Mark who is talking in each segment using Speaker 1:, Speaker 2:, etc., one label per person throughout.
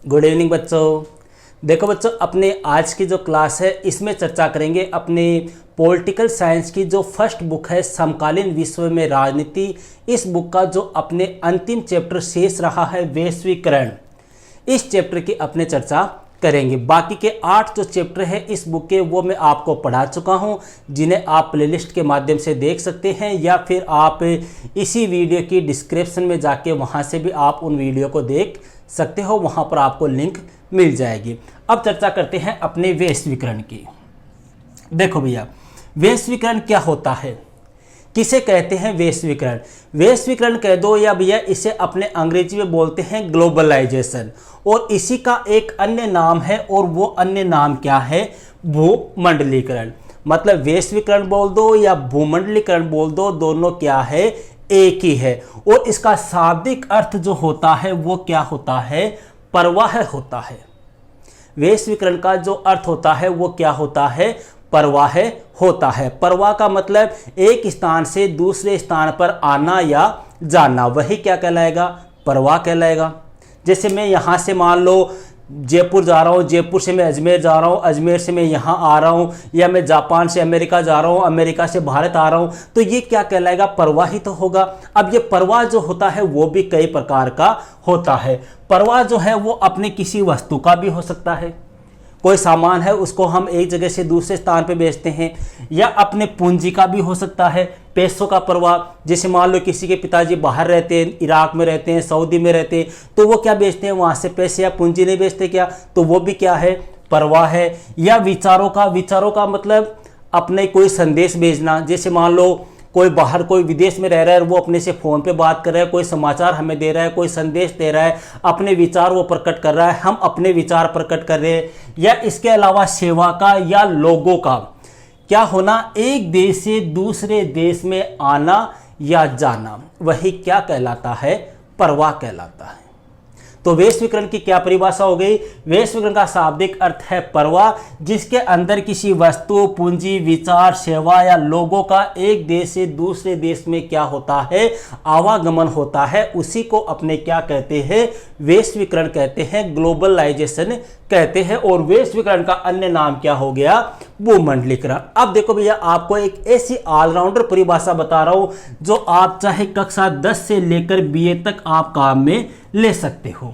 Speaker 1: Good evening बच्चों। देखो बच्चों, अपने आज की जो क्लास है इसमें चर्चा करेंगे अपने पॉलिटिकल साइंस की जो फर्स्ट बुक है समकालीन विश्व में राजनीति। इस बुक का जो अपने अंतिम चैप्टर शेष रहा है वैश्वीकरण, इस चैप्टर की अपने चर्चा करेंगे। बाकी के 8 जो चैप्टर है इस बुक के वो मैं आपको पढ़ा चुका हूं, जिन्हें आप प्लेलिस्ट के माध्यम से देख सकते हैं या फिर आप इसी वीडियो की डिस्क्रिप्शन में जाके वहां से भी आप उन वीडियो को देख सकते हो, वहां पर आपको लिंक मिल जाएगी। अब चर्चा करते हैं अपने वैश्वीकरण की। देखो भैया, वैश्वीकरण क्या होता है, किसे कहते हैं वैश्वीकरण? वैश्वीकरण कह दो या भैया इसे अपने अंग्रेजी में बोलते हैं ग्लोबलाइजेशन, और इसी का एक अन्य नाम है और वो अन्य नाम क्या है? भूमंडलीकरण। मतलब वैश्वीकरण बोल दो या भूमंडलीकरण बोल दो, दोनों क्या है? एक ही है। और इसका शाब्दिक अर्थ जो होता है वो क्या होता है? प्रवाह होता है। वैश्वीकरण का जो अर्थ होता है वो क्या होता है? प्रवाह होता है। प्रवाह का मतलब एक स्थान से दूसरे स्थान पर आना या जाना, वही क्या कहलाएगा? प्रवाह कहलाएगा। जैसे मैं यहाँ से मान लो जयपुर जा रहा हूँ, जयपुर से मैं अजमेर जा रहा हूँ, अजमेर से मैं यहाँ आ रहा हूँ, या मैं जापान से अमेरिका जा रहा हूँ, अमेरिका से भारत आ रहा हूँ, तो ये क्या कहलाएगा? प्रवाह ही तो होगा। अब ये प्रवाह जो होता है वो भी कई प्रकार का होता है। प्रवाह जो है वो अपने किसी वस्तु का भी हो सकता है, कोई सामान है उसको हम एक जगह से दूसरे स्थान पे बेचते हैं, या अपने पूंजी का भी हो सकता है, पैसों का प्रवाह। जैसे मान लो किसी के पिताजी बाहर रहते हैं, इराक में रहते हैं, सऊदी में रहते हैं, तो वो क्या बेचते हैं? वहाँ से पैसे या पूंजी नहीं बेचते क्या? तो वो भी क्या है? प्रवाह है। या विचारों का मतलब अपने कोई संदेश भेजना। जैसे मान लो कोई बाहर, कोई विदेश में रह रहा है, वो अपने से फ़ोन पे बात कर रहा है, कोई समाचार हमें दे रहा है, कोई संदेश दे रहा है, अपने विचार वो प्रकट कर रहा है, हम अपने विचार प्रकट कर रहे हैं। या इसके अलावा सेवा का या लोगों का क्या होना? एक देश से दूसरे देश में आना या जाना, वही क्या कहलाता है? प्रवाह कहलाता है। तो वैश्वीकरण की क्या परिभाषा हो गई? वैश्वीकरण का शाब्दिक अर्थ है प्रवाह, जिसके अंदर किसी वस्तु, पूंजी, विचार, सेवा या लोगों का एक देश से दूसरे देश में क्या होता है? आवागमन होता है। उसी को अपने क्या कहते हैं? वैश्वीकरण कहते हैं, ग्लोबलाइजेशन कहते हैं। और वैश्वीकरण का अन्य नाम क्या हो गया? भूमंडलीकरण। अब देखो भैया, आपको एक ऐसी ऑलराउंडर परिभाषा बता रहा हूं जो आप चाहे कक्षा 10 से लेकर बीए तक आप काम में ले सकते हो।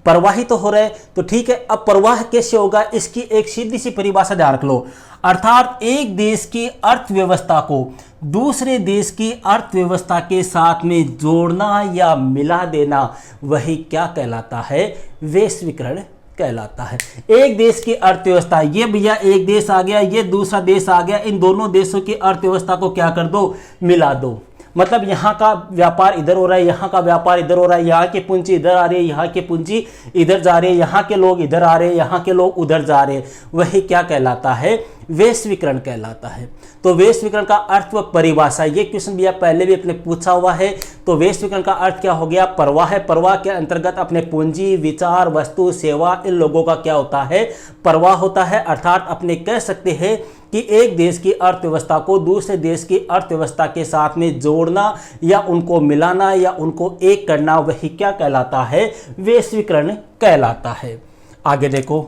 Speaker 1: प्रवाही तो हो रहे, तो ठीक है। अब प्रवाह कैसे होगा, इसकी एक सीधी सी परिभाषा ध्यान रख लो। अर्थात एक देश की अर्थव्यवस्था को दूसरे देश की अर्थव्यवस्था के साथ में जोड़ना या मिला देना, वही क्या कहलाता है? वैश्वीकरण कहलाता है। एक देश की अर्थव्यवस्था, ये भैया एक देश आ गया, ये दूसरा देश आ गया, इन दोनों देशों की अर्थव्यवस्था को क्या कर दो? मिला दो। मतलब यहाँ का व्यापार इधर हो रहा है, यहाँ का व्यापार इधर हो रहा है, यहाँ की पूंजी इधर आ रही है, यहाँ की पूंजी इधर जा रही है, यहाँ के लोग इधर आ रहे हैं, यहाँ के लोग उधर जा रहे हैं, वही क्या कहलाता है? वैश्वीकरण कहलाता है। तो वैश्वीकरण का अर्थ व परिभाषा, ये क्वेश्चन भैया पहले भी अपने पूछा हुआ है। तो वैश्वीकरण का अर्थ क्या हो गया? प्रवाह है। प्रवाह के अंतर्गत अपने पूंजी, विचार, वस्तु, सेवा, इन लोगों का क्या होता है? प्रवाह होता है। अर्थात अपने कह सकते हैं कि एक देश की अर्थव्यवस्था को दूसरे देश की अर्थव्यवस्था के साथ में जोड़ना या उनको मिलाना या उनको एक करना, वही क्या कहलाता है? वैश्वीकरण कहलाता है। आगे देखो,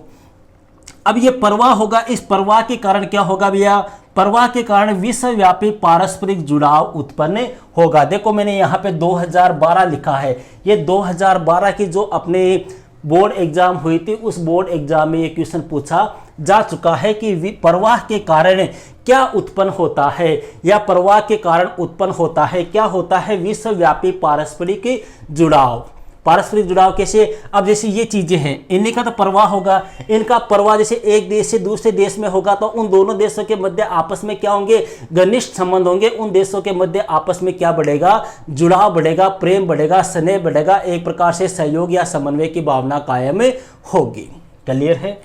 Speaker 1: अब ये प्रवाह होगा, इस प्रवाह के कारण क्या होगा भैया? प्रवाह के कारण विश्वव्यापी पारस्परिक जुड़ाव उत्पन्न होगा। देखो मैंने यहाँ पे 2012 लिखा है, ये 2012 की जो अपने बोर्ड एग्जाम हुई थी, उस बोर्ड एग्जाम में ये क्वेश्चन पूछा जा चुका है कि प्रवाह के कारण क्या उत्पन्न होता है, या प्रवाह के कारण उत्पन्न होता है क्या होता है? विश्वव्यापी पारस्परिक जुड़ाव। पारस्परिक जुड़ाव कैसे? अब जैसे ये चीजें हैं, इन्हीं का तो प्रवाह होगा। इनका प्रवाह जैसे एक देश से दूसरे देश में होगा, तो उन दोनों देशों के मध्य आपस में क्या होंगे? घनिष्ठ संबंध होंगे। उन देशों के मध्य आपस में क्या बढ़ेगा? जुड़ाव बढ़ेगा, प्रेम बढ़ेगा, स्नेह बढ़ेगा, एक प्रकार से सहयोग या समन्वय की भावना कायम होगी। क्लियर है?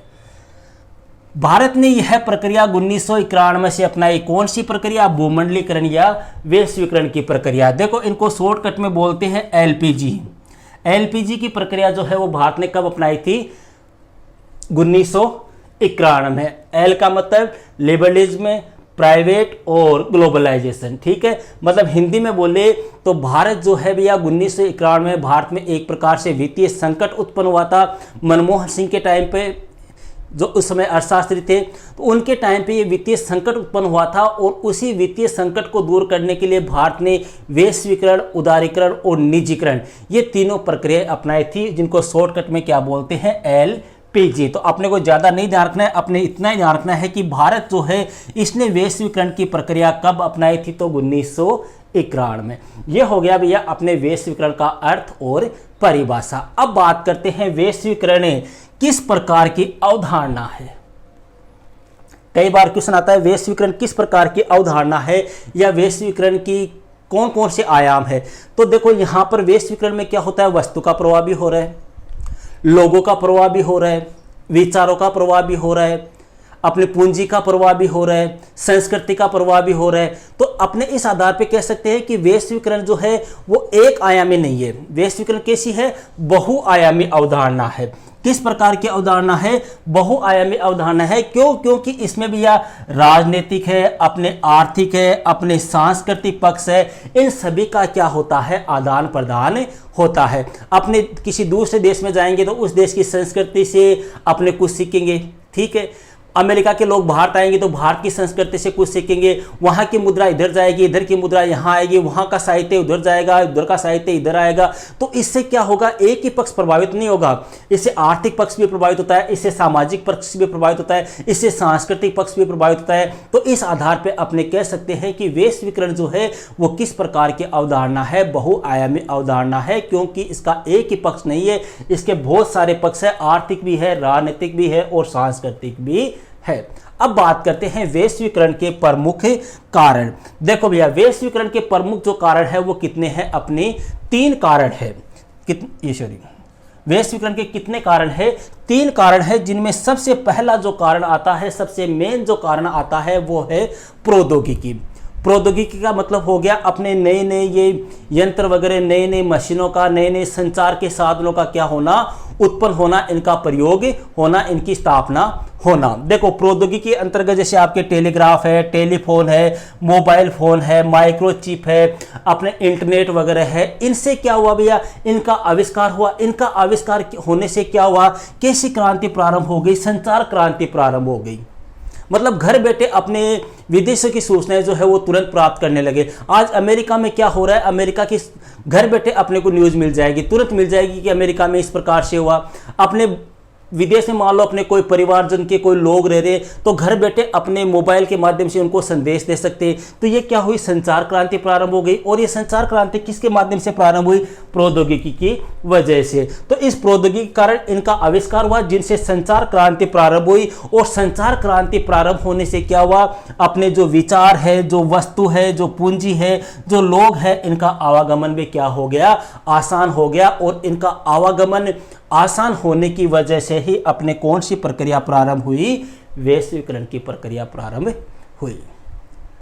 Speaker 1: भारत ने यह प्रक्रिया 1991 से अपनाई। कौन सी प्रक्रिया? भूमंडलीकरण या वैश्वीकरण की प्रक्रिया। देखो इनको शॉर्टकट में बोलते हैं एलपीजी। एलपीजी की प्रक्रिया जो है वो भारत ने कब अपनाई थी? 1991 में। एल का मतलब लिबरलिज्म, प्राइवेट और ग्लोबलाइजेशन। ठीक है, मतलब हिंदी में बोले तो भारत जो है भैया 1991 में भारत में एक प्रकार से वित्तीय संकट उत्पन्न हुआ था। मनमोहन सिंह के टाइम पे, जो उस समय अर्थशास्त्री थे, तो उनके टाइम पे ये वित्तीय संकट उत्पन्न हुआ था और उसी वित्तीय संकट को दूर करने के लिए भारत ने वैश्वीकरण, उदारीकरण और निजीकरण, ये तीनों प्रक्रिया अपनाई थी, जिनको शॉर्टकट में क्या बोलते हैं, LPG। तो अपने को ज़्यादा नहीं ध्यान रखना है, अपने इतना ही ध्यान रखना है कि भारत जो है इसने वैश्वीकरण की प्रक्रिया कब अपनाई थी, तो 1991 में। यह हो गया भैया अपने वैश्वीकरण का अर्थ और परिभाषा। अब बात करते हैं वैश्वीकरण किस प्रकार की अवधारणा है। कई बार क्वेश्चन आता है वैश्वीकरण किस प्रकार की अवधारणा है या वैश्वीकरण की कौन कौन से आयाम है। तो देखो यहाँ पर वैश्वीकरण में क्या होता है, वस्तु का प्रवाह भी हो रहा है, लोगों का प्रवाह भी हो रहा है, विचारों का प्रवाह भी हो रहा है, अपने पूंजी का प्रवाह भी हो रहा है, संस्कृति का प्रवाह भी हो रहा है। तो अपने इस आधार पे कह सकते हैं कि वैश्वीकरण जो है वो एक आयामी नहीं है। वैश्वीकरण कैसी है, बहुआयामी अवधारणा है। किस प्रकार की अवधारणा है, बहुआयामी अवधारणा है। क्यों, क्योंकि इसमें भी या राजनीतिक है, अपने आर्थिक है, अपने सांस्कृतिक पक्ष है, इन सभी का क्या होता है, आदान प्रदान होता है। अपने किसी दूसरे देश में जाएंगे तो उस देश की संस्कृति से अपने कुछ सीखेंगे। ठीक है, अमेरिका के लोग भारत आएंगे तो भारत की संस्कृति से कुछ सीखेंगे, वहाँ की मुद्रा इधर जाएगी, इधर की मुद्रा यहाँ आएगी, वहाँ का साहित्य उधर जाएगा, उधर का साहित्य इधर आएगा। तो इससे क्या होगा, एक ही पक्ष प्रभावित नहीं होगा, इससे आर्थिक पक्ष भी प्रभावित होता है, इससे सामाजिक पक्ष भी प्रभावित होता है, इससे सांस्कृतिक पक्ष भी प्रभावित होता है। तो इस आधार पर अपने कह सकते हैं कि वैश्वीकरण जो है वो किस प्रकार की अवधारणा है, बहुआयामी अवधारणा है। क्योंकि इसका एक ही पक्ष नहीं है, इसके बहुत सारे पक्ष है, आर्थिक भी है, राजनीतिक भी है और सांस्कृतिक भी है। अब बात करते हैं वैश्वीकरण के प्रमुख कारण। देखो भैया वैश्वीकरण के प्रमुख जो कारण है वो कितने हैं, अपने 3 कारण है। वैश्वीकरण के कितने कारण है, 3 कारण है, जिनमें सबसे पहला जो कारण आता है, सबसे मेन जो कारण आता है वो है प्रौद्योगिकी। प्रौद्योगिकी का मतलब हो गया अपने नए नए ये यंत्र वगैरह, नए नए मशीनों का, नए नए संचार के साधनों का क्या होना, उत्पन्न होना, इनका प्रयोग होना, इनकी स्थापना होना। देखो प्रौद्योगिकी के अंतर्गत जैसे आपके टेलीग्राफ है, टेलीफोन है, मोबाइल फोन है, माइक्रोचिप है, अपने इंटरनेट वगैरह है, इनसे क्या हुआ भैया, इनका आविष्कार हुआ। इनका आविष्कार होने से क्या हुआ, कैसी क्रांति प्रारंभ हो गई, संचार क्रांति प्रारंभ हो गई। मतलब घर बैठे अपने विदेशों की सूचनाएं जो है वो तुरंत प्राप्त करने लगे। आज अमेरिका में क्या हो रहा है, अमेरिका की घर बैठे अपने को न्यूज़ मिल जाएगी, तुरंत मिल जाएगी कि अमेरिका में इस प्रकार से हुआ। अपने विदेश में मान लो अपने कोई परिवारजन के कोई लोग रह रहे, तो घर बैठे अपने मोबाइल के माध्यम से उनको संदेश दे सकते हैं। तो ये क्या हुई, संचार क्रांति प्रारंभ हो गई। और ये संचार क्रांति किसके माध्यम से प्रारंभ हुई, प्रौद्योगिकी की वजह से। तो इस प्रौद्योगिकी के कारण इनका आविष्कार हुआ, जिनसे संचार क्रांति प्रारंभ हुई। और संचार क्रांति प्रारंभ होने से क्या हुआ, अपने जो विचार है, जो वस्तु है, जो पूंजी है, जो लोग है, इनका आवागमन भी क्या हो गया, आसान हो गया। और इनका आवागमन आसान होने की वजह से ही अपने कौन सी प्रक्रिया प्रारंभ हुई, वैश्वीकरण की प्रक्रिया प्रारंभ हुई।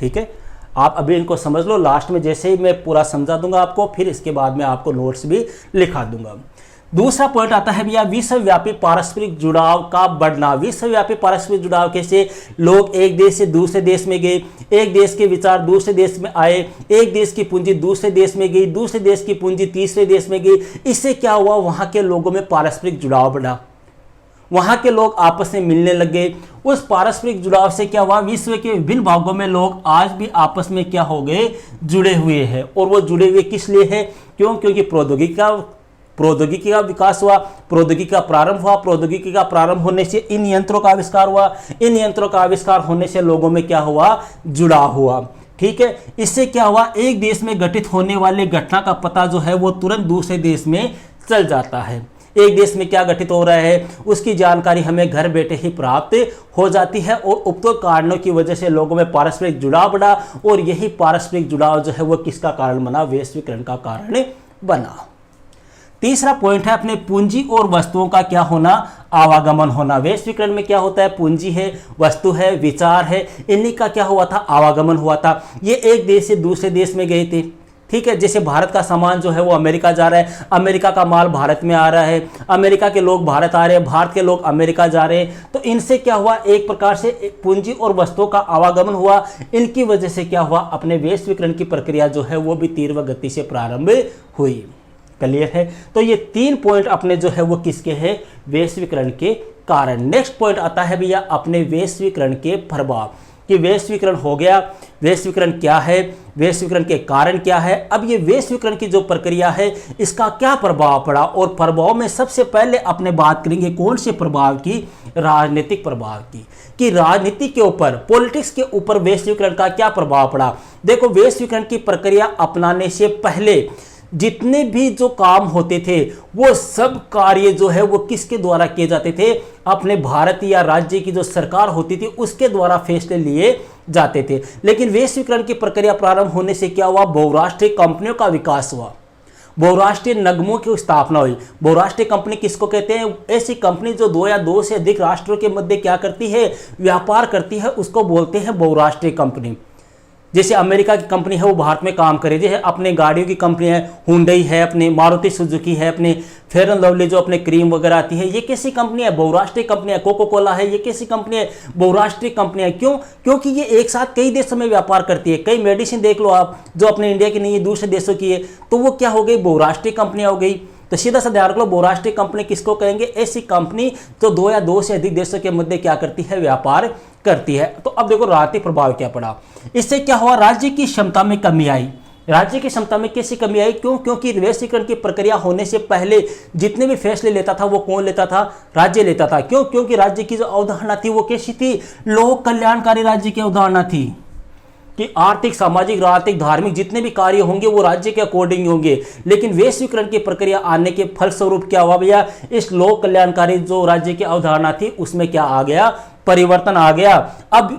Speaker 1: ठीक है, आप अभी इनको समझ लो, लास्ट में जैसे ही मैं पूरा समझा दूंगा आपको, फिर इसके बाद में आपको नोट्स भी लिखा दूंगा। दूसरा पॉइंट आता है भैया विश्वव्यापी पारस्परिक जुड़ाव का बढ़ना। विश्वव्यापी पारस्परिक जुड़ाव कैसे, लोग एक देश से दूसरे देश में गए, एक देश के विचार दूसरे देश में आए, एक देश की पूंजी दूसरे देश में गई, दूसरे देश की पूंजी तीसरे देश में गई। इससे क्या हुआ, वहां के लोगों में पारस्परिक जुड़ाव बढ़ा, वहां के लोग आपस में मिलने लग गए। उस पारस्परिक जुड़ाव से क्या हुआ, विश्व के विभिन्न भागों में लोग आज भी आपस में क्या हो गए, जुड़े हुए हैं। और वो जुड़े हुए किस लिए है, क्यों, क्योंकि प्रौद्योगिकी का विकास हुआ, प्रौद्योगिकी का प्रारंभ हुआ। प्रौद्योगिकी का प्रारंभ होने से इन यंत्रों का आविष्कार हुआ, इन यंत्रों का आविष्कार होने से लोगों में क्या हुआ, जुड़ाव हुआ। ठीक है, इससे क्या हुआ, एक देश में घटित होने वाले घटना का पता जो है वो तुरंत दूसरे देश में चल जाता है। एक देश में क्या घटित हो रहा है उसकी जानकारी हमें घर बैठे ही प्राप्त हो जाती है। और उपरोक्त कारणों की वजह से लोगों में पारस्परिक जुड़ाव बढ़ा। और यही पारस्परिक जुड़ाव जो है वो किसका कारण बना, वैश्वीकरण का कारण बना। तीसरा पॉइंट है अपने पूंजी और वस्तुओं का क्या होना, आवागमन होना। वैश्वीकरण में क्या होता है, पूंजी है, वस्तु है, विचार है, इन्हीं का क्या हुआ था, आवागमन हुआ था। ये एक देश से दूसरे देश में गए थे। ठीक है, जैसे भारत का सामान जो है वो अमेरिका जा रहा है, अमेरिका का माल भारत में आ रहा है, अमेरिका के लोग भारत आ रहे हैं, भारत के लोग अमेरिका जा रहे हैं। तो इनसे क्या हुआ, एक प्रकार से पूंजी और वस्तुओं का आवागमन हुआ। इनकी वजह से क्या हुआ, अपने वैश्वीकरण की प्रक्रिया जो है वो भी तीव्र गति से प्रारंभ हुई। क्लियर है। तो ये 3 पॉइंट अपने जो है वो किसके हैं, वैश्वीकरण के कारण। नेक्स्ट पॉइंट आता है भैया अपने वैश्वीकरण के प्रभाव, कि वैश्वीकरण हो गया, वैश्वीकरण क्या है, वैश्वीकरण के कारण क्या है। अब ये वैश्वीकरण की जो प्रक्रिया है इसका क्या प्रभाव पड़ा, और प्रभाव में सबसे पहले अपने बात करेंगे कौन से प्रभाव की, राजनीतिक प्रभाव की, कि राजनीति के ऊपर, पॉलिटिक्स के ऊपर वैश्वीकरण का क्या प्रभाव पड़ा। देखो, वैश्वीकरण की प्रक्रिया अपनाने से पहले जितने भी जो काम होते थे वो सब कार्य जो है वो किसके द्वारा किए जाते थे, अपने भारत या राज्य की जो सरकार होती थी उसके द्वारा फैसले लिए जाते थे। लेकिन वैश्वीकरण की प्रक्रिया प्रारंभ होने से क्या हुआ, बहुराष्ट्रीय कंपनियों का विकास हुआ, बहुराष्ट्रीय निगमों की स्थापना हुई। बहुराष्ट्रीय कंपनी किसको कहते हैं, ऐसी कंपनी जो 2 या 2 से अधिक राष्ट्रों के मध्य क्या करती है, व्यापार करती है, उसको बोलते हैं बहुराष्ट्रीय कंपनी। जैसे अमेरिका की कंपनी है वो भारत में काम करे, जैसे अपने गाड़ियों की कंपनी है, हुंडई है, अपने मारुति सुजुकी है, अपने फेयर एंड लवली जो अपने क्रीम वगैरह आती है, ये कैसी कंपनी है, बहुराष्ट्रीय कंपनी है। कोको कोला है, ये कैसी कंपनी है, बहुराष्ट्रीय कंपनी है। क्यों, क्योंकि ये एक साथ कई देशों में व्यापार करती है। कई मेडिसिन देख लो आप, जो अपने इंडिया की नहीं है, दूसरे देशों की है, तो वो क्या हो गई, बहुराष्ट्रीय कंपनियां हो गई। तो सीधा सा ध्यान रख लो, बहुराष्ट्रीय कंपनी किसको कहेंगे, ऐसी कंपनी जो 2 या 2 से अधिक देशों के मध्य क्या करती है, व्यापार करती है। तो अब देखो राजनीतिक प्रभाव क्या पड़ा, इससे क्या हुआ, राज्य की क्षमता में कमी आई। राज्य की क्षमता में कैसी कमी आई, क्यों, क्योंकि वैश्वीकरण की प्रक्रिया होने से पहले जितने भी फैसले लेता था वो कौन लेता था, राज्य लेता था। क्यों, क्योंकि राज्य की जो अवधारणा थी वो कैसी थी, लोक कल्याणकारी राज्य की अवधारणा थी, कि आर्थिक, सामाजिक, राजनीतिक, धार्मिक जितने भी कार्य होंगे वो राज्य के अकॉर्डिंग होंगे। लेकिन वैश्वीकरण की प्रक्रिया आने के फलस्वरूप क्या हुआ भैया, इस लोक कल्याणकारी जो राज्य की अवधारणा थी उसमें क्या आ गया, परिवर्तन आ गया। अब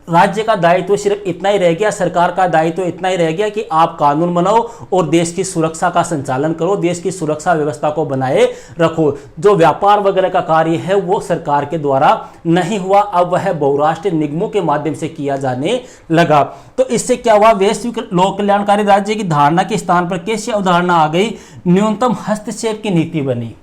Speaker 1: राज्य का दायित्व सिर्फ इतना ही रह गया, सरकार का दायित्व इतना ही रह गया कि आप कानून बनाओ और देश की सुरक्षा का संचालन करो, देश की सुरक्षा व्यवस्था को बनाए रखो। जो व्यापार वगैरह का कार्य है वो सरकार के द्वारा नहीं हुआ, अब वह बहुराष्ट्रीय निगमों के माध्यम से किया जाने लगा। तो इससे क्या हुआ, वैश्विक लोक कल्याणकारी राज्य की धारणा के स्थान पर कैसी अवधारणा आ गई, न्यूनतम हस्तक्षेप की नीति बनी।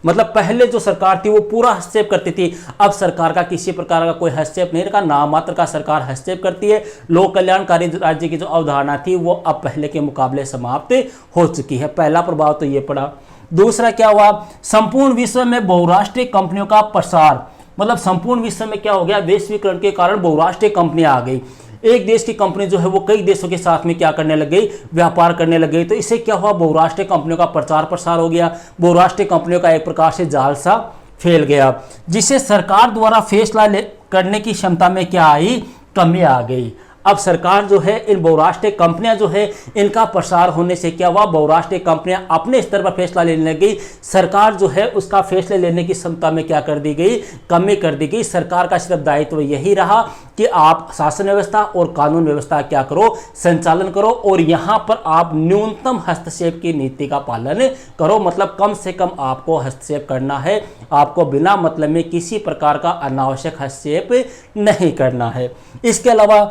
Speaker 1: मतलब पहले जो सरकार थी वो पूरा हस्तक्षेप करती थी, अब सरकार का किसी प्रकार का कोई हस्तक्षेप नहीं रखा, नाम मात्र का सरकार हस्तक्षेप करती है। लोक कल्याणकारी राज्य की जो अवधारणा थी वो अब पहले के मुकाबले समाप्त हो चुकी है। पहला प्रभाव तो ये पड़ा। दूसरा क्या हुआ, संपूर्ण विश्व में बहुराष्ट्रीय कंपनियों का प्रसार। मतलब संपूर्ण विश्व में क्या हो गया, वैश्वीकरण के कारण बहुराष्ट्रीय कंपनियां आ गई। एक देश की कंपनी जो है वो कई देशों के साथ में क्या करने लग गई, व्यापार करने लग गई। तो इससे क्या हुआ, बहुराष्ट्रीय कंपनियों का प्रचार प्रसार हो गया, बहुराष्ट्रीय कंपनियों का एक प्रकार से जाल सा फैल गया, जिससे सरकार द्वारा फैसला करने की क्षमता में क्या आई, कमी आ गई। अब सरकार जो है, इन बहुराष्ट्रीय कंपनियां जो है इनका प्रसार होने से क्या हुआ, बहुराष्ट्रीय कंपनियां अपने स्तर पर फैसला लेने लग गई, सरकार जो है उसका फैसले लेने की क्षमता में क्या कर दी गई, कमी कर दी गई। सरकार का सिर्फ दायित्व यही रहा कि आप शासन व्यवस्था और कानून व्यवस्था क्या करो, संचालन करो, और यहां पर आप न्यूनतम हस्तक्षेप की नीति का पालन करो। मतलब कम से कम आपको हस्तक्षेप करना है, आपको बिना मतलब में किसी प्रकार का अनावश्यक हस्तक्षेप नहीं करना है। इसके अलावा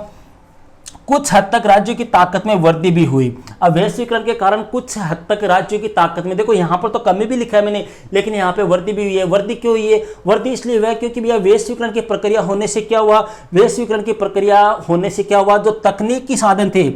Speaker 1: कुछ हद तक राज्यों की ताकत में वृद्धि भी हुई। अब वैश्वीकरण के कारण कुछ हद तक राज्यों की ताकत में, देखो यहाँ पर तो कमी भी लिखा है मैंने, लेकिन यहाँ पे वृद्धि भी हुई है। वृद्धि क्यों हुई है, वृद्धि इसलिए हुआ क्योंकि भैया वैश्वीकरण की प्रक्रिया होने से क्या हुआ, वैश्वीकरण की प्रक्रिया होने से क्या हुआ, जो तकनीकी साधन थे,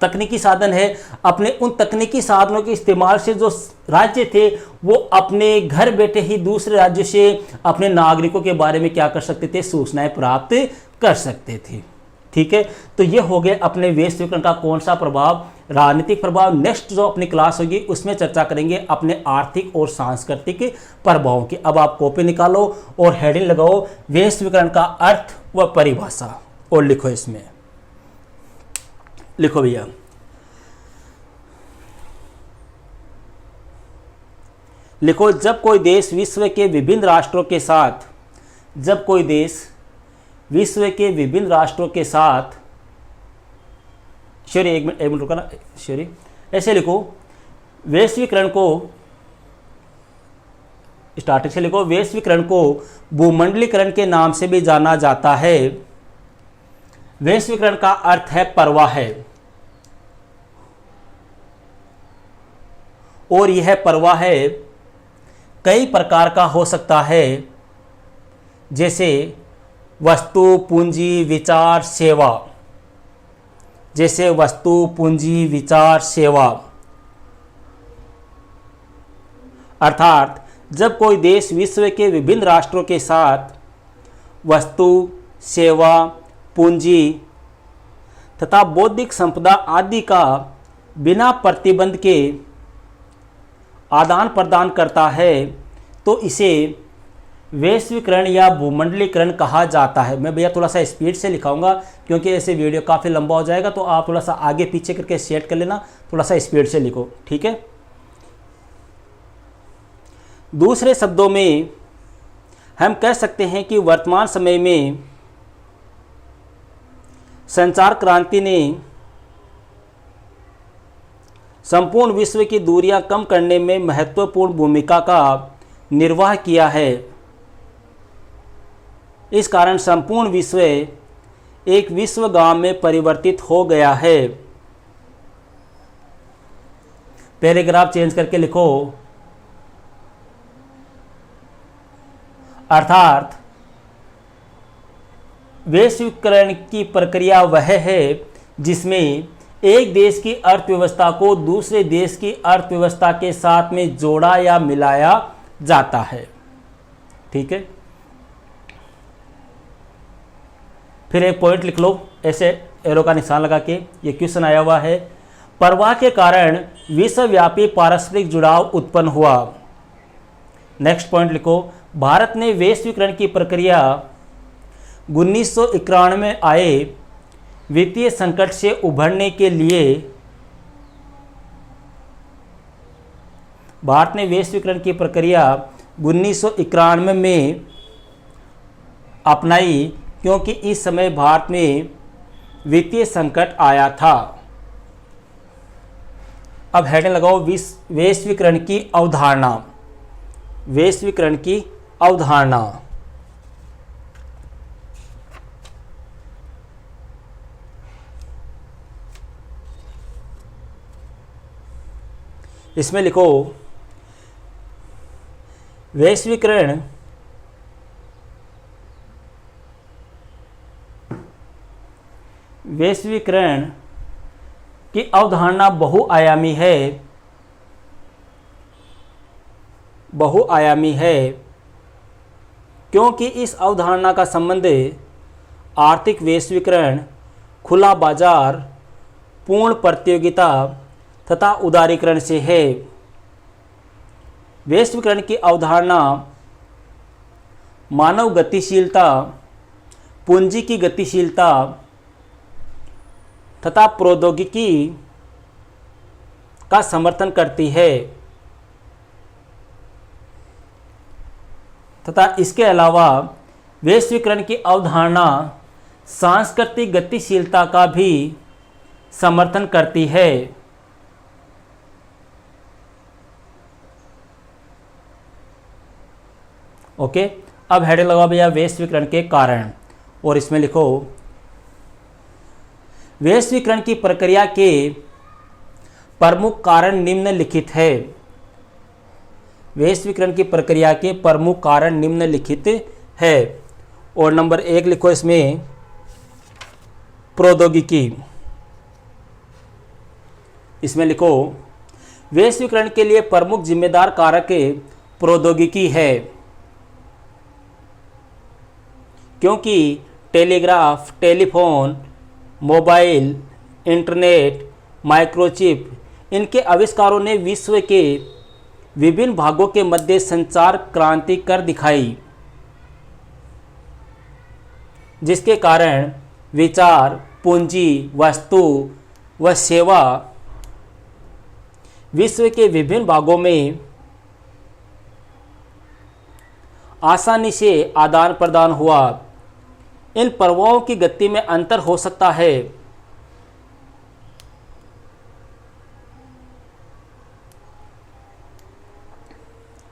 Speaker 1: तकनीकी साधन है, अपने उन तकनीकी साधनों के इस्तेमाल से जो राज्य थे वो अपने घर बैठे ही दूसरे राज्य से अपने नागरिकों के बारे में क्या कर सकते थे, सूचनाएं प्राप्त कर सकते थे। ठीक है, तो ये हो गए अपने वैश्वीकरण का कौन सा प्रभाव, राजनीतिक प्रभाव। नेक्स्ट जो अपनी क्लास होगी उसमें चर्चा करेंगे अपने आर्थिक और सांस्कृतिक प्रभावों की। अब आप कॉपी निकालो और हेडिंग लगाओ, वैश्वीकरण का अर्थ व परिभाषा, और लिखो, इसमें लिखो भैया, लिखो, जब कोई देश विश्व के विभिन्न राष्ट्रों के साथ, जब कोई देश विश्व के विभिन्न राष्ट्रों के साथ, सॉरी एक मिनट रुका ना, सॉरी, ऐसे लिखो, वैश्वीकरण को, स्टार्टिंग से लिखो, वैश्वीकरण को भूमंडलीकरण के नाम से भी जाना जाता है। वैश्वीकरण का अर्थ है प्रवाह है, और यह प्रवाह कई प्रकार का हो सकता है, जैसे वस्तु, पूंजी, विचार, सेवा। जैसे वस्तु, पूंजी, विचार, सेवा। अर्थात जब कोई देश विश्व के विभिन्न राष्ट्रों के साथ वस्तु, सेवा, पूंजी तथा बौद्धिक संपदा आदि का बिना प्रतिबंध के आदान प्रदान करता है तो इसे वैश्वीकरण या भूमंडलीकरण कहा जाता है। मैं भैया थोड़ा सा स्पीड से लिखाऊंगा क्योंकि ऐसे वीडियो काफ़ी लंबा हो जाएगा, तो आप थोड़ा सा आगे पीछे करके सेट कर लेना, थोड़ा सा स्पीड से लिखो, ठीक है। दूसरे शब्दों में हम कह सकते हैं कि वर्तमान समय में संचार क्रांति ने संपूर्ण विश्व की दूरियां कम करने में महत्वपूर्ण भूमिका का निर्वाह किया है। इस कारण संपूर्ण विश्व एक विश्व गांव में परिवर्तित हो गया है। पैराग्राफ चेंज करके लिखो। अर्थात वैश्वीकरण की प्रक्रिया वह है जिसमें एक देश की अर्थव्यवस्था को दूसरे देश की अर्थव्यवस्था के साथ में जोड़ा या मिलाया जाता है, ठीक है। फिर एक पॉइंट लिख लो ऐसे एरो का निशान लगा के, ये क्वेश्चन आया हुआ है। प्रवाह के कारण विश्वव्यापी पारस्परिक जुड़ाव उत्पन्न हुआ। नेक्स्ट पॉइंट लिखो। भारत ने वैश्वीकरण की प्रक्रिया 1991 में आए वित्तीय संकट से उभरने के लिए भारत ने वैश्वीकरण की प्रक्रिया 1991 में अपनाई क्योंकि इस समय भारत में वित्तीय संकट आया था। अब हेडिंग लगाओ वैश्वीकरण की अवधारणा। वैश्वीकरण की अवधारणा। इसमें लिखो वैश्वीकरण की अवधारणा बहुआयामी है। बहुआयामी है क्योंकि इस अवधारणा का संबंध आर्थिक वैश्वीकरण, खुला बाजार, पूर्ण प्रतियोगिता तथा उदारीकरण से है। वैश्वीकरण की अवधारणा मानव गतिशीलता, पूंजी की गतिशीलता तथा प्रौद्योगिकी का समर्थन करती है तथा इसके अलावा वैश्वीकरण की अवधारणा सांस्कृतिक गतिशीलता का भी समर्थन करती है। ओके, अब हेडिंग लगाओ भैया वैश्वीकरण के कारण, और इसमें लिखो वैश्वीकरण की प्रक्रिया के प्रमुख कारण निम्नलिखित है। वैश्वीकरण की प्रक्रिया के प्रमुख कारण निम्नलिखित है, और नंबर 1 लिखो इसमें प्रौद्योगिकी। इसमें लिखो वैश्वीकरण के लिए प्रमुख जिम्मेदार कारक प्रौद्योगिकी है क्योंकि telegraph, telephone, mobile, internet, microchip, इनके आविष्कारों ने विश्व के विभिन्न भागों के मध्य संचार क्रांति कर दिखाई, जिसके कारण विचार, पूंजी, वस्तु व सेवा विश्व के विभिन्न भागों में आसानी से आदान प्रदान हुआ। इन प्रवाहों की गति में अंतर हो सकता है।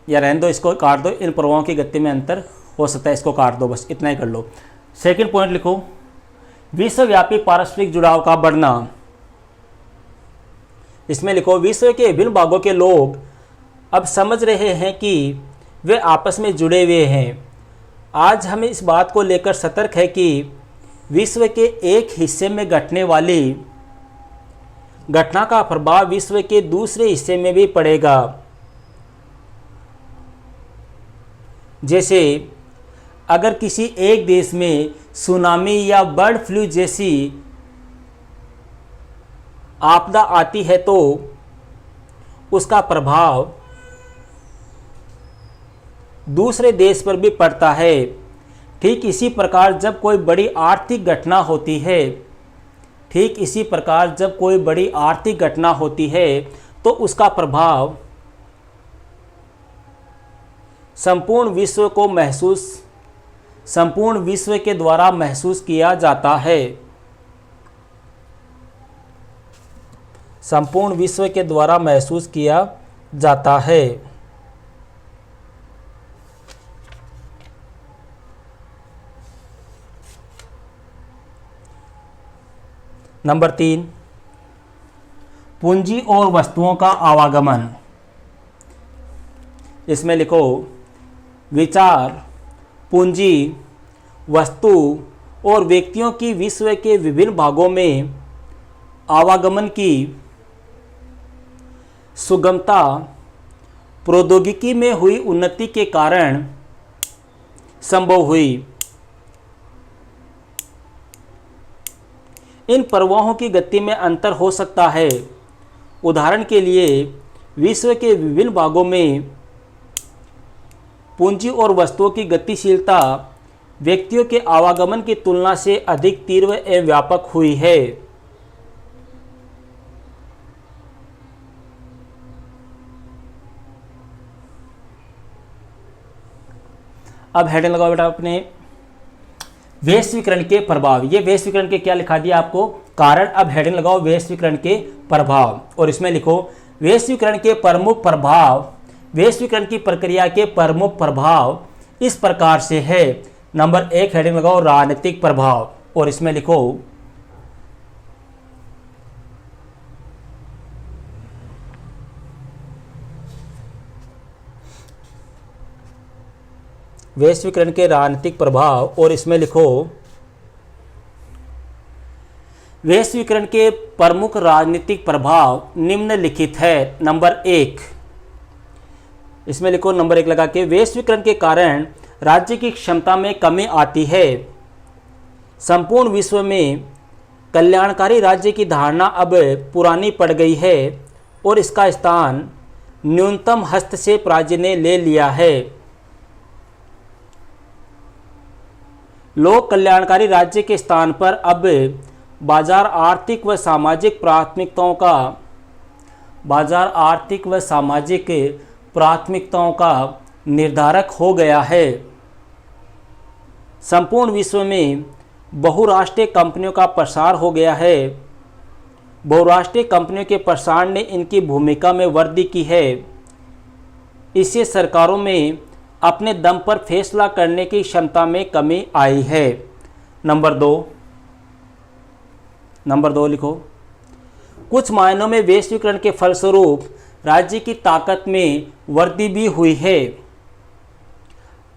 Speaker 1: या रहने दो, इसको काट दो। इन प्रवाहों की गति में अंतर हो सकता है, इसको काट दो, बस इतना ही कर लो। सेकंड पॉइंट लिखो विश्वव्यापी पारस्परिक जुड़ाव का बढ़ना। इसमें लिखो विश्व के विभिन्न भागों के लोग अब समझ रहे हैं कि वे आपस में जुड़े हुए हैं। आज हमें इस बात को लेकर सतर्क है कि विश्व के एक हिस्से में घटने वाली घटना का प्रभाव विश्व के दूसरे हिस्से में भी पड़ेगा। जैसे अगर किसी एक देश में सुनामी या बर्ड फ्लू जैसी आपदा आती है तो उसका प्रभाव दूसरे देश पर भी पड़ता है। ठीक इसी प्रकार जब कोई बड़ी आर्थिक घटना होती है तो उसका प्रभाव संपूर्ण विश्व के द्वारा महसूस किया जाता है। संपूर्ण विश्व के द्वारा महसूस किया जाता है। नंबर 3, पूंजी और वस्तुओं का आवागमन। इसमें लिखो विचार, पूंजी, वस्तु और व्यक्तियों की विश्व के विभिन्न भागों में आवागमन की सुगमता प्रौद्योगिकी में हुई उन्नति के कारण संभव हुई। इन प्रवाहों की गति में अंतर हो सकता है। उदाहरण के लिए विश्व के विभिन्न भागों में पूंजी और वस्तुओं की गतिशीलता व्यक्तियों के आवागमन की तुलना से अधिक तीव्र एवं व्यापक हुई है। अब हेडिंग लगाओ बेटा अपने वैश्वीकरण के प्रभाव। ये वैश्वीकरण के क्या लिखा दिया आपको, कारण। अब हेडिंग लगाओ वैश्वीकरण के प्रभाव और इसमें लिखो वैश्वीकरण के प्रमुख प्रभाव। वैश्वीकरण की प्रक्रिया के प्रमुख प्रभाव इस प्रकार से है। नंबर 1 हेडिंग लगाओ राजनीतिक प्रभाव और इसमें लिखो वैश्वीकरण के राजनीतिक प्रभाव और इसमें लिखो वैश्वीकरण के प्रमुख राजनीतिक प्रभाव निम्नलिखित है। नंबर 1 इसमें लिखो, नंबर 1 लगा के वैश्वीकरण के कारण राज्य की क्षमता में कमी आती है। संपूर्ण विश्व में कल्याणकारी राज्य की धारणा अब पुरानी पड़ गई है और इसका स्थान न्यूनतम हस्तक्षेप राज्य ने ले लिया है। लोक कल्याणकारी राज्य के स्थान पर अब बाजार आर्थिक व सामाजिक प्राथमिकताओं का निर्धारक हो गया है। संपूर्ण विश्व में बहुराष्ट्रीय कंपनियों का प्रसार हो गया है। बहुराष्ट्रीय कंपनियों के प्रसार ने इनकी भूमिका में वृद्धि की है। इससे सरकारों में अपने दम पर फैसला करने की क्षमता में कमी आई है। नंबर 2 लिखो, कुछ मायनों में वैश्वीकरण के फलस्वरूप राज्य की ताकत में वृद्धि भी हुई है।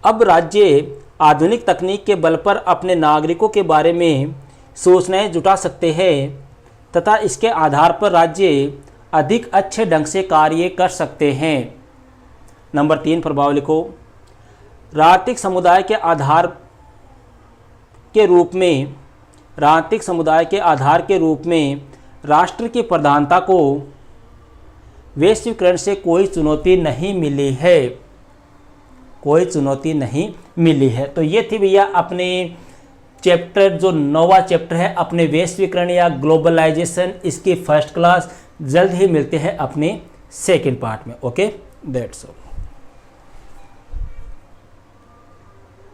Speaker 1: अब राज्य आधुनिक तकनीक के बल पर अपने नागरिकों के बारे में सूचनाएं जुटा सकते हैं तथा इसके आधार पर राज्य अधिक अच्छे ढंग से कार्य कर सकते हैं। नंबर 3 प्रभाव लिखो, राजनीतिक समुदाय के आधार के रूप में राष्ट्र की प्रधानता को वैश्वीकरण से कोई चुनौती नहीं मिली है। तो ये थी भैया अपने चैप्टर, जो 9वां चैप्टर है अपने वैश्वीकरण या ग्लोबलाइजेशन, इसकी फर्स्ट क्लास। जल्द ही मिलते हैं अपने सेकंड पार्ट में। Okay, that's all.